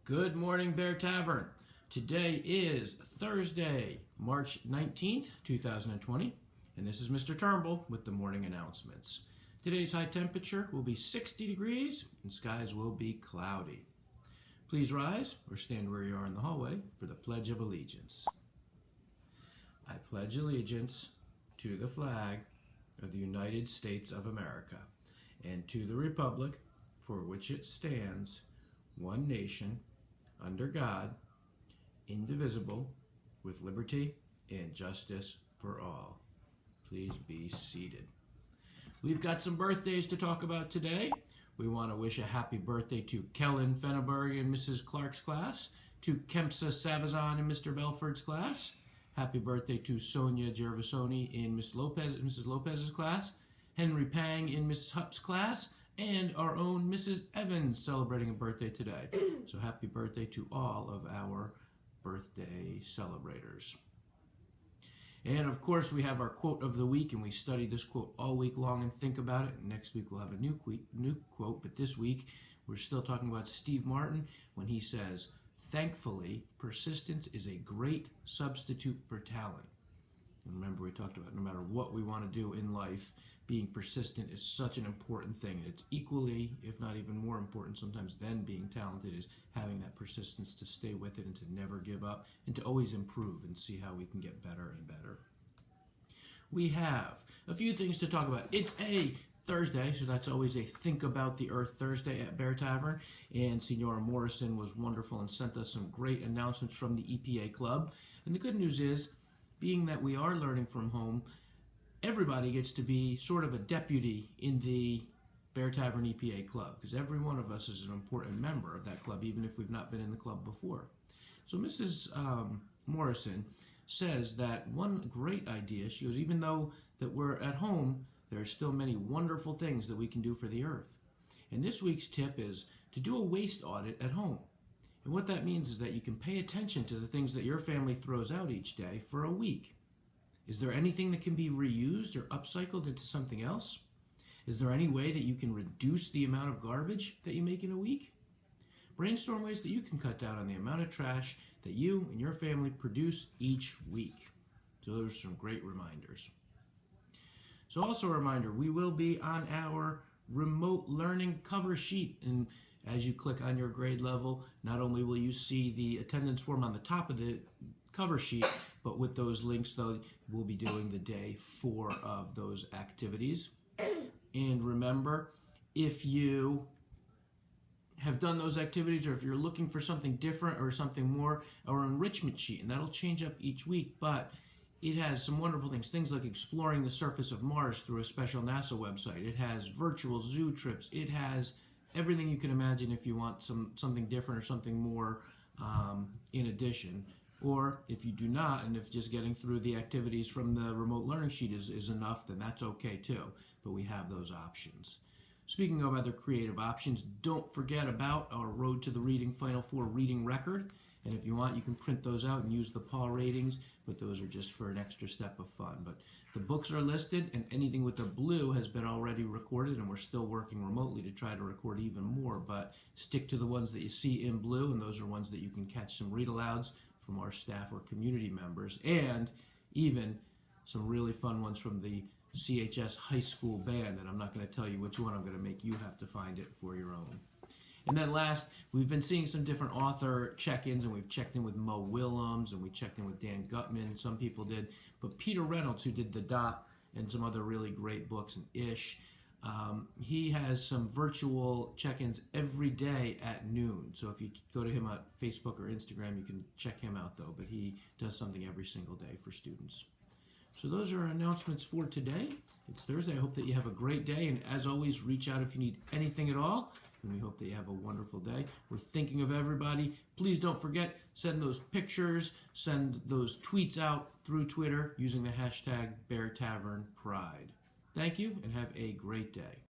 Good morning, Bear Tavern. Today is Thursday, March 19th, 2020, and this is Mr. Turnbull with the morning announcements. Today's high temperature will be 60 degrees and skies will be cloudy. Please rise or stand where you are in the hallway for the Pledge of Allegiance. I pledge allegiance to the flag of the United States of America and to the republic for which it stands, one nation, under God, indivisible, with liberty and justice for all. Please be seated. We've got some birthdays to talk about today. We want to wish a happy birthday to Kellen Fenneberg in Mrs. Clark's class, to Kempsa Savazan in Mr. Belford's class. Happy birthday to Sonia Gervasoni in Mrs. Lopez's class, Henry Pang in Mrs. Hupp's class, and our own Mrs. Evans celebrating a birthday today. So happy birthday to all of our birthday celebrators. And of course we have our quote of the week, and we study this quote all week long and think about it. And next week we'll have a new quote, but this week we're still talking about Steve Martin when he says, "Thankfully, persistence is a great substitute for talent." And remember, we talked about no matter what we want to do in life, being persistent is such an important thing. And it's equally, if not even more important sometimes than being talented, is having that persistence to stay with it and to never give up and to always improve and see how we can get better and better. We have a few things to talk about. It's a Thursday, so that's always a Think About the Earth Thursday at Bear Tavern. And Senora Morrison was wonderful and sent us some great announcements from the EPA Club. And the good news is, being that we are learning from home, everybody gets to be sort of a deputy in the Bear Tavern EPA Club, because every one of us is an important member of that club, even if we've not been in the club before. So Mrs. Morrison says that one great idea, she goes, even though that we're at home, there are still many wonderful things that we can do for the earth. And this week's tip is to do a waste audit at home. And what that means is that you can pay attention to the things that your family throws out each day for a week. Is there anything that can be reused or upcycled into something else? Is there any way that you can reduce the amount of garbage that you make in a week? Brainstorm ways that you can cut down on the amount of trash that you and your family produce each week. So those are some great reminders. So also a reminder, we will be on our remote learning cover sheet, and as you click on your grade level, not only will you see the attendance form on the top of the cover sheet, but with those links, though, we'll be doing the day 4 of those activities. And remember, if you have done those activities, or if you're looking for something different or something more, our enrichment sheet, and that'll change up each week, but it has some wonderful things like exploring the surface of Mars through a special NASA website. It has virtual zoo trips. It has everything you can imagine if you want something different or something more in addition. Or if you do not, and if just getting through the activities from the remote learning sheet is enough, then that's okay too. But we have those options. Speaking of other creative options, don't forget about our Road to the Reading Final Four reading record. And if you want, you can print those out and use the PAW ratings, but those are just for an extra step of fun. But the books are listed, and anything with the blue has been already recorded, and we're still working remotely to try to record even more. But stick to the ones that you see in blue, and those are ones that you can catch some read-alouds from our staff or community members, and even some really fun ones from the CHS high school band. And I'm not going to tell you which one. I'm going to make you have to find it for your own. And then last, we've been seeing some different author check-ins, and we've checked in with Mo Willems, and we checked in with Dan Gutman. Some people did, but Peter Reynolds, who did The Dot and some other really great books, and Ish, he has some virtual check-ins every day at noon. So if you go to him on Facebook or Instagram, you can check him out, though. But he does something every single day for students. So those are our announcements for today. It's Thursday. I hope that you have a great day. And as always, reach out if you need anything at all. And we hope that you have a wonderful day. We're thinking of everybody. Please don't forget, send those pictures, send those tweets out through Twitter using the hashtag BearTavernPride. Thank you, and have a great day.